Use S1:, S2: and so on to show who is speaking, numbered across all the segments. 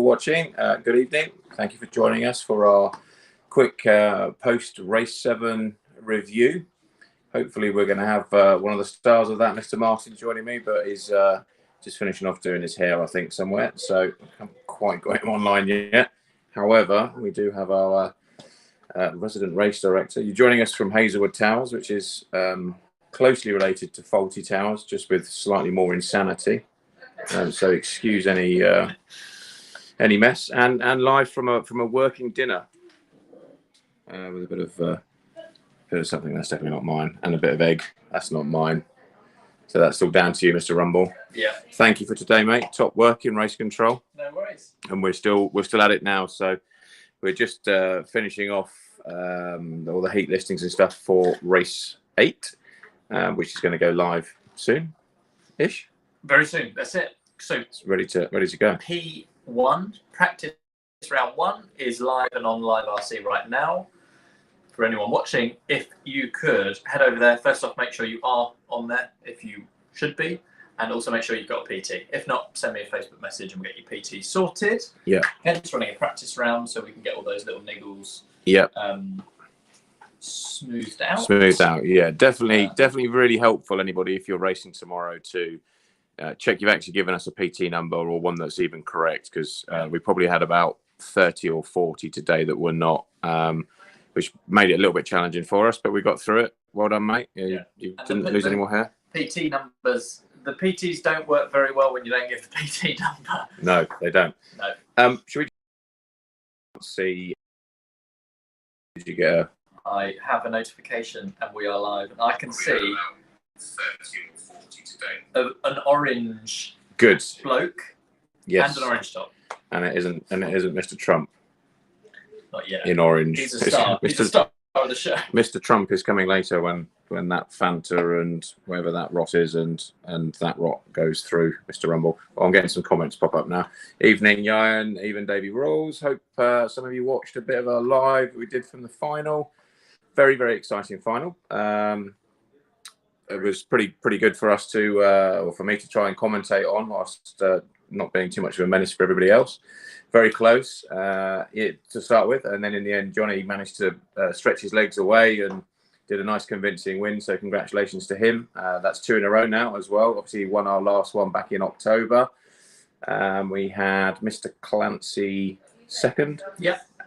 S1: people watching, good evening. Thank you for joining us for our quick post RaceSeven review. Hopefully we're going to have one of the stars of that, Mr. Martin, joining me, but he's just finishing off doing his hair, I think, somewhere. So I haven't quite got him online yet. However, we do have our resident race director. You're joining us from Hazelwood Towers, which is closely related to Faulty Towers, just with slightly more insanity. So excuse any mess, and live from a working dinner with a bit of something that's definitely not mine, and a bit of egg. That's not mine. So that's all down to you, Mr. Rumble.
S2: Yeah.
S1: Thank you for today, mate. Top work in race control.
S2: No worries.
S1: And we're still at it now. So we're just finishing off all the heat listings and stuff for race 8, which is going to go live soon-ish.
S2: Very soon. That's it. So
S1: it's ready to go.
S2: P1 practice round 1 is live and on Live RC right now. For anyone watching, if you could head over there, first off, make sure you are on there if you should be, and also make sure you've got a PT. If not, send me a Facebook message and we'll get your PT sorted.
S1: Yeah.
S2: Hence running a practice round so we can get all those little niggles smoothed out.
S1: Smoothed out, yeah. Definitely really helpful, anybody, if you're racing tomorrow, to check you've actually given us a PT number or one that's even correct, because we probably had about 30 or 40 today that were not, which made it a little bit challenging for us, but we got through it. Well done, mate. You didn't lose any more hair.
S2: PT numbers, the PTs don't work very well when you don't give the PT number.
S1: No, they don't.
S2: No.
S1: Should we see? Did you get a...
S2: I have a notification and we are live. And I can see
S1: 30 or 40 today.
S2: An orange
S1: good
S2: bloke.
S1: Yes.
S2: And an orange top.
S1: And it isn't Mr. Trump.
S2: Not yet.
S1: In orange.
S2: He's a star. He's a star of the show.
S1: Mr. Trump is coming later when that Fanta and whatever that rot is and that rot goes through, Mr. Rumble. Well, I'm getting some comments pop up now. Evening, Yayan, even Davey Rolls. Hope some of you watched a bit of a live we did from the final. Very, very exciting final. It was pretty good for us to, or for me to try and commentate on, whilst not being too much of a menace for everybody else. Very close to start with, and then in the end, Johnny managed to stretch his legs away and did a nice convincing win. So congratulations to him. That's 2 in a row now as well. Obviously, he won our last one back in October. We had Mr. Clancy 2nd,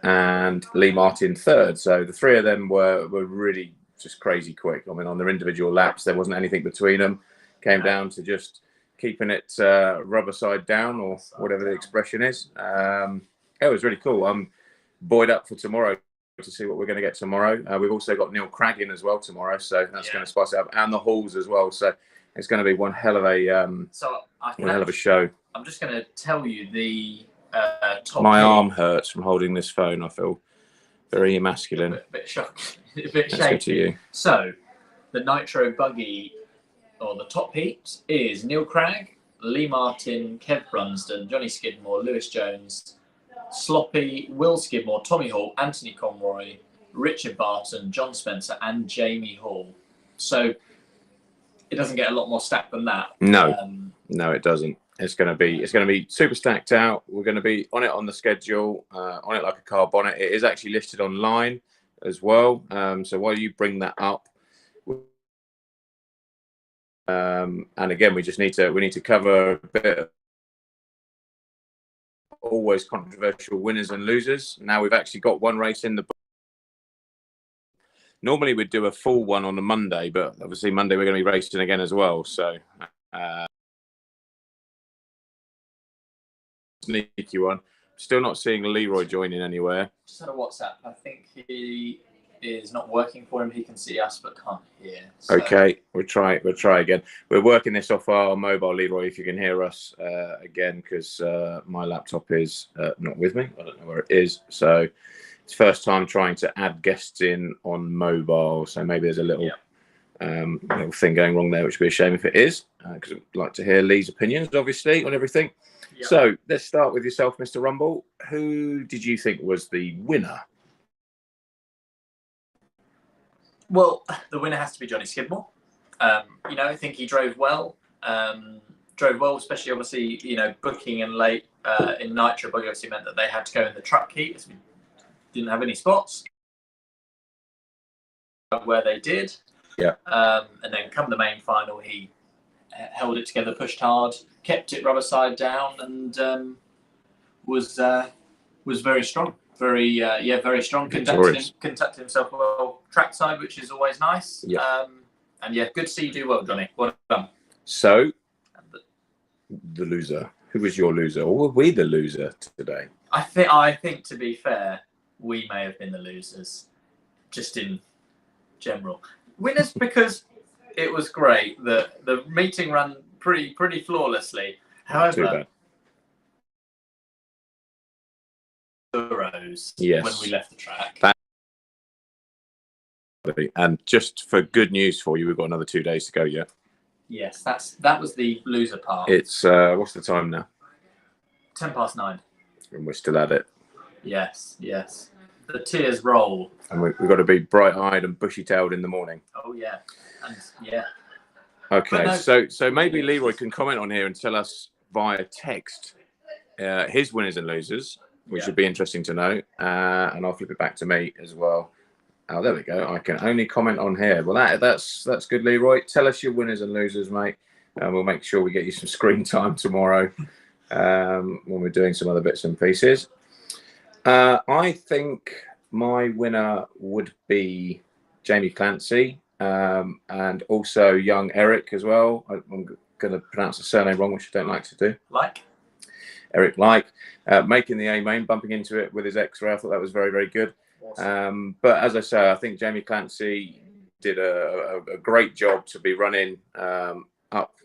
S1: and Lee Martin 3rd. So the 3 of them were really just crazy quick. I mean, on their individual laps, there wasn't anything between them. Came down to just keeping it rubber side down, or whatever the expression is. It was really cool. I'm buoyed up for tomorrow to see what we're going to get tomorrow. We've also got Neil Cragg in as well tomorrow, so that's going to spice it up, and the Halls as well. So it's going to be one hell of a show.
S2: I'm just going to tell you the top.
S1: My arm hurts from holding this phone. I feel very masculine.
S2: A bit shocked. A bit shaky.
S1: Good to you.
S2: So the Nitro Buggy, or the top heat, is Neil Cragg, Lee Martin, Kev Brunsden, Johnny Skidmore, Lewis Jones, Sloppy, Will Skidmore, Tommy Hall, Anthony Conroy, Richard Barton, John Spencer, and Jamie Hall. So it doesn't get a lot more stacked than that.
S1: No, no, it doesn't. It's going to be super stacked out. We're going to be on it on the schedule, on it like a car bonnet. It is actually listed online as well. So while you bring that up. And again, we need to cover a bit of always controversial winners and losers. Now we've actually got one race in the book. Normally we'd do a full one on a Monday, but obviously Monday we're going to be racing again as well. So sneaky one. Still not seeing Leroy joining anywhere.
S2: Just had a WhatsApp. I think he is not working for him. He can see us but can't hear. So.
S1: Okay, we'll try again. We're working this off our mobile, Leroy, if you can hear us again, because my laptop is not with me. I don't know where it is. So it's first time trying to add guests in on mobile. So maybe there's a little thing going wrong there, which would be a shame if it is, because I'd like to hear Lee's opinions, obviously, on everything. Yep. So let's start with yourself, Mr. Rumble. Who did you think was the winner?
S2: Well, the winner has to be Johnny Skidmore. I think he drove well. Especially obviously, booking and late, in Nitro Buggy obviously meant that they had to go in the truck heat as we didn't have any spots where they did.
S1: Yeah.
S2: And then come the main final, he held it together, pushed hard, kept it rubber side down, and was very strong. Very strong. Conducted himself well trackside, which is always nice.
S1: Yeah.
S2: And yeah, good to see you do well, Johnny. Well done.
S1: So, the loser. Who was your loser, or were we the loser today?
S2: I think to be fair, we may have been the losers, just in general. Winners because it was great. The meeting ran pretty flawlessly. However,
S1: yes,
S2: when we left the track.
S1: And just for good news for you, we've got another 2 days to go. Yeah.
S2: Yes, that was the loser part.
S1: It's what's the time now?
S2: 9:10.
S1: And we're still at it.
S2: Yes. The tears roll.
S1: And we've got to be bright-eyed and bushy-tailed in the morning.
S2: Oh yeah, and yeah.
S1: Okay, no, so maybe Leroy can comment on here and tell us via text his winners and losers, which would be interesting to know. And I'll flip it back to me as well. Oh, there we go. I can only comment on here. Well, that's good, Leroy. Tell us your winners and losers, mate. And we'll make sure we get you some screen time tomorrow when we're doing some other bits and pieces. I think my winner would be Jamie Clancy and also young Eric as well. I'm going to pronounce the surname wrong, which I don't like to do. Eric making the A main, bumping into it with his X-ray. I thought that was very, very good. Awesome. But as I say, I think Jamie Clancy did a great job to be running up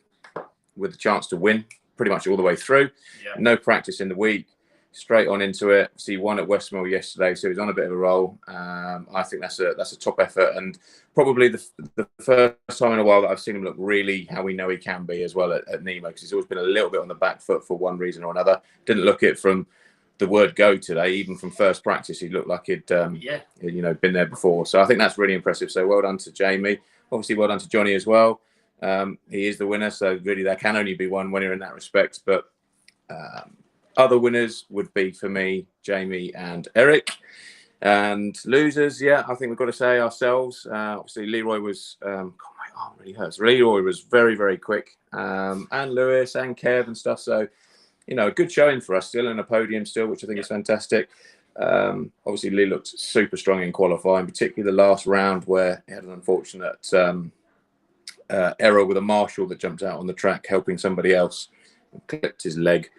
S1: with a chance to win pretty much all the way through. Yeah. No practice in the week, straight on into it. So he won at Westmill yesterday, so he's on a bit of a roll. I think that's a top effort, and probably the first time in a while that I've seen him look really how we know he can be as well at Nemo, because he's always been a little bit on the back foot for one reason or another. Didn't look it from the word go today. Even from first practice, he looked like he'd been there before. So I think that's really impressive. So well done to Jamie. Obviously, well done to Johnny as well. He is the winner, so really there can only be one winner in that respect. But other winners would be for me, Jamie and Eric. And losers, yeah, I think we've got to say ourselves. Obviously, Leroy was, my arm really hurts. Leroy was very, very quick, and Lewis and Kev and stuff. So, a good showing for us still, and a podium still, which I think is fantastic. Obviously, Lee looked super strong in qualifying, particularly the last round where he had an unfortunate error with a marshal that jumped out on the track, helping somebody else, and clipped his leg,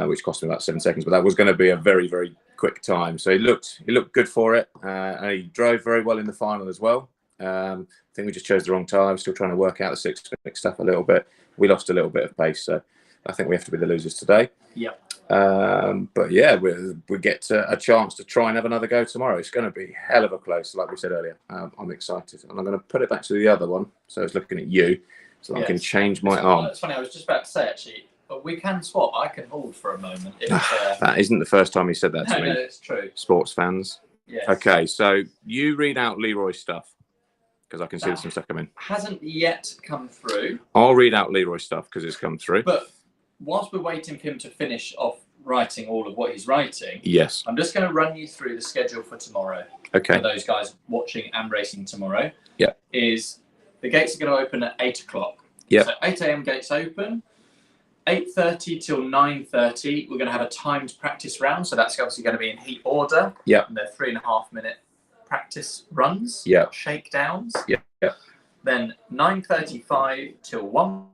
S1: which cost him about 7 seconds. But that was going to be a very, very quick time. So he looked good for it, and he drove very well in the final as well. I think we just chose the wrong time. Still trying to work out the six-minute stuff a little bit. We lost a little bit of pace, so I think we have to be the losers today.
S2: Yeah.
S1: But yeah, we get a chance to try and have another go tomorrow. It's going to be hell of a close, like we said earlier. I'm excited, and I'm going to put it back to the other one. So it's looking at you, so I can change my arm.
S2: That's funny. I was just about to say actually, but we can swap. I can hold for a moment.
S1: That isn't the first time he said that to me.
S2: No, it's true.
S1: Sports fans.
S2: Yes.
S1: Okay, so you read out Leroy's stuff, because I can see some stuff coming.
S2: Hasn't yet come through.
S1: I'll read out Leroy's stuff because it's come through.
S2: But whilst we're waiting for him to finish off writing all of what he's writing,
S1: yes,
S2: I'm just going to run you through the schedule for tomorrow.
S1: Okay.
S2: For those guys watching and racing tomorrow.
S1: Yeah.
S2: Is the gates are going to open at 8 o'clock.
S1: Yeah.
S2: So 8 a.m. gates open. 8:30 till 9:30, we're going to have a timed practice round. So that's obviously going to be in heat order.
S1: Yeah.
S2: And they're 3.5 minute practice runs.
S1: Yeah.
S2: Shakedowns.
S1: Yeah. Yeah. Then
S2: 9:35 till 1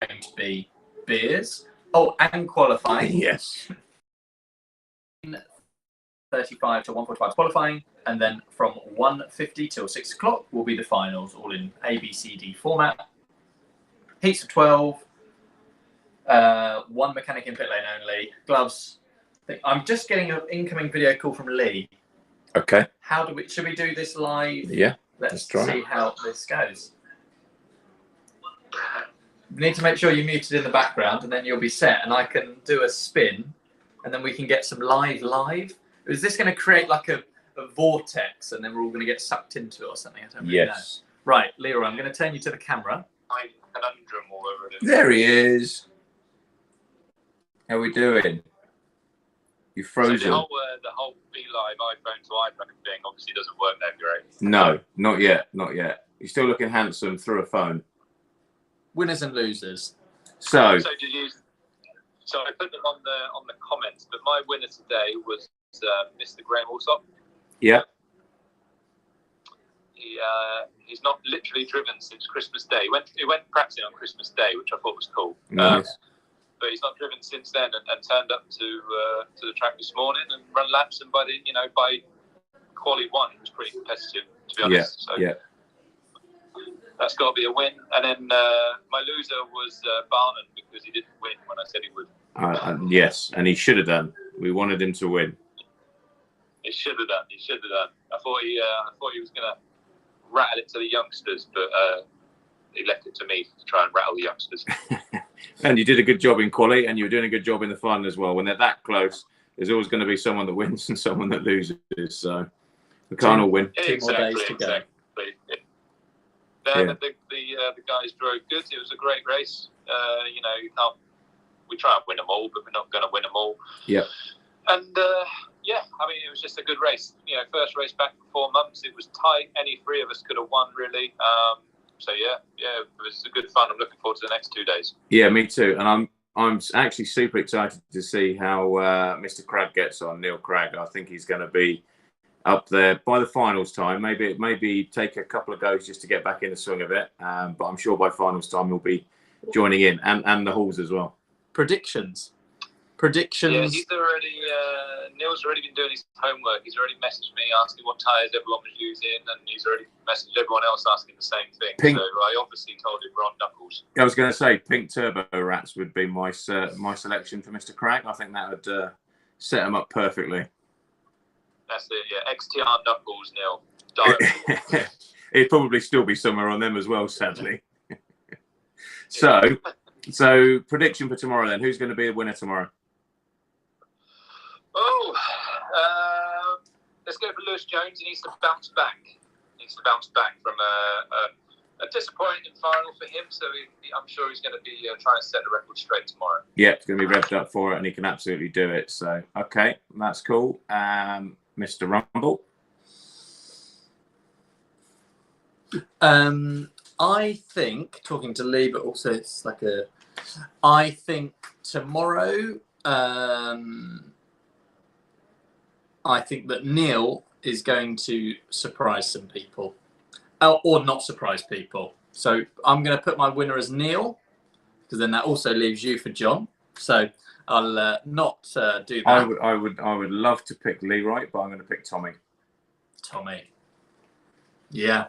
S2: going to be beers. Oh, and qualifying.
S1: Yes.
S2: 35 to 1:45 qualifying, and then from 1:50 till 6 o'clock will be the finals, all in A, B, C, D format. Heats of 12. One mechanic in pit lane only. Gloves. I'm just getting an incoming video call from Lee.
S1: Okay.
S2: Should we do this live?
S1: Yeah.
S2: Let's see how this goes. We need to make sure you're muted in the background, and then you'll be set, and I can do a spin, and then we can get some live. Is this going to create like a vortex, and then we're all going to get sucked into it or something? I don't really know. Right, Leroy, I'm going to turn you to the camera.
S3: Conundrum all over it.
S1: There he is. How are we doing? You frozen?
S3: So the whole Be Live iPhone to iPhone thing obviously doesn't work that great.
S1: No, not yet. Not yet. You're still looking handsome through a phone.
S2: Winners and losers.
S1: So
S3: I put them on the comments, but my winner today was Mr. Graham Allsop.
S1: yeah.
S3: He's not literally driven since Christmas Day. He went practicing on Christmas Day, which I thought was cool.
S1: Nice.
S3: But he's not driven since then, and turned up to the track this morning and run laps. And by quali 1, it was pretty competitive, to be honest.
S1: Yeah.
S3: That's got to be a win. And then my loser was Barton, because he didn't win when I said he would.
S1: Yes, and he should have done. We wanted him to win.
S3: He should have done. I thought he was going to rattle it to the youngsters, but he left it to me to try and rattle the youngsters.
S1: And you did a good job in quali, and you were doing a good job in the final as well. When they're that close, there's always going to be someone that wins and someone that loses. So we can't all win.
S2: Two more days to go.
S3: The guys drove good. It was a great race. We try and win them all, but we're not going to win them all.
S1: Yeah.
S3: And it was just a good race. First race back for 4 months. It was tight. Any three of us could have won, really. It was a good fun. I'm looking forward to the next 2 days.
S1: Yeah, me too. And I'm actually super excited to see how Mr. Cragg gets on, Neil Cragg. I think he's going to be up there by the finals time. Maybe take a couple of goes just to get back in the swing of it. But I'm sure by finals time he'll be joining in, and the Halls as well.
S2: Predictions.
S3: Yeah, he's already. Neil's already been doing his homework. He's already messaged me asking what tyres everyone was using, and he's already messaged everyone else asking the same thing. So I obviously told him we're on knuckles.
S1: I was going to say pink turbo rats would be my selection for Mr. Cragg. I think that would set him up perfectly.
S3: That's it. Yeah, XTR knuckles, Neil.
S1: He'd probably still be somewhere on them as well, sadly. So prediction for tomorrow then. Who's going to be the winner tomorrow?
S3: Let's go for Lewis Jones. He needs to bounce back. From a disappointing final for him. So I'm sure he's going to be trying to set the record straight tomorrow. Yeah,
S1: it's going to be revved up for it, and he can absolutely do it. So, okay, that's cool. Mr. Rumble.
S2: I think, talking to Lee, but also it's like I think tomorrow, I think that Neil is going to surprise some people, or not surprise people. So I'm going to put my winner as Neil, because then that also leaves you for John. So I'll not do that.
S1: I would love to pick Leroy, but I'm going to pick Tommy.
S2: Yeah.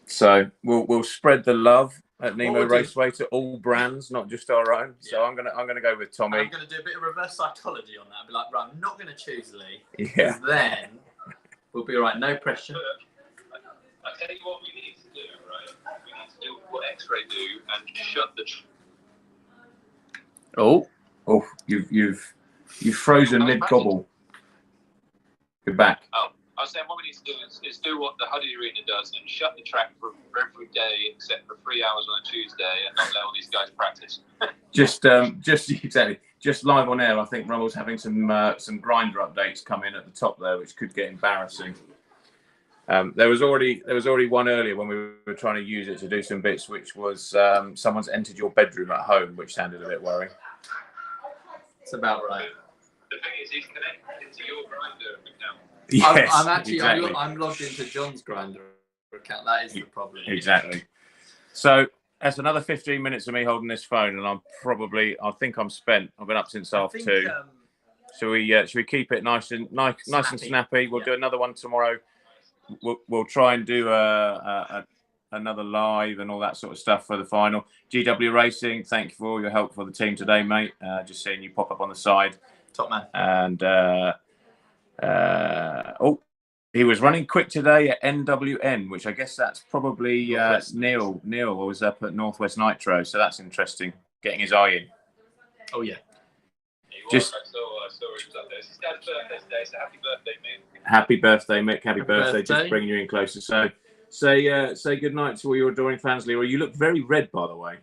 S1: So we'll spread the love at Nemo Raceway to all brands, not just our own. Yeah. So I'm gonna go with Tommy.
S2: I'm gonna do a bit of reverse psychology on that. I'll be like, right, I'm not gonna choose Lee.
S1: Yeah.
S2: Then we'll be all right. No pressure.
S3: I tell you what we need to do, right? We need to do what X-Ray do and shut the.
S1: Oh, you've frozen mid gobble. You're back.
S3: Oh. I was saying what we need to do is do what the Huddy Arena does and shut the track for every day except for 3 hours on a Tuesday and not let all these guys practice. Just live on air. I think Rummel's having some grinder updates come in at the top there, which could get embarrassing. There was already one earlier when we were trying to use it to do some bits, which was someone's entered your bedroom at home, which sounded a bit worrying.
S2: It's about right.
S3: The thing is, he's connected into your grinder account.
S1: Yes,
S2: I'm actually
S1: exactly.
S2: I'm logged into John's grinder account. That is the problem.
S1: Exactly. So that's another 15 minutes of me holding this phone, and I think I'm spent. I've been up since half 2. Should we keep it nice and snappy? We'll do another one tomorrow. We'll try and do another live and all that sort of stuff for the final. GW Racing, thank you for all your help for the team today, mate. Just seeing you pop up on the side.
S2: Top man.
S1: And he was running quick today at NWN, which I guess that's probably Neil. Neil was up at Northwest Nitro, so that's interesting. Getting his eye in.
S2: Oh yeah.
S3: I saw he was up there. It's his dad's birthday today, so happy birthday, Mick.
S1: Happy birthday, Mick. Happy birthday. Just bringing you in closer. So say good night to all your adoring fans, Leroy. You look very red, by the way.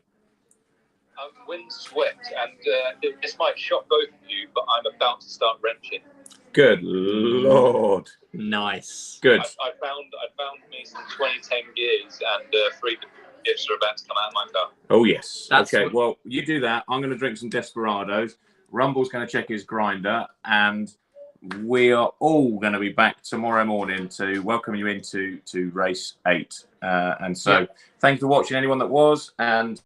S4: wind swept, and this might shock both of you, but I'm about to start wrenching.
S1: Good Lord.
S2: Nice.
S1: Good.
S4: I found me some 2010 gears, and 3 gifts are about to come out of my car.
S1: Oh, yes.
S2: That's
S1: okay,
S2: what-
S1: well, you do that. I'm going to drink some Desperados. Rumble's going to check his grinder, and we are all going to be back tomorrow morning to welcome you into race 8. And so thanks for watching, anyone that was, and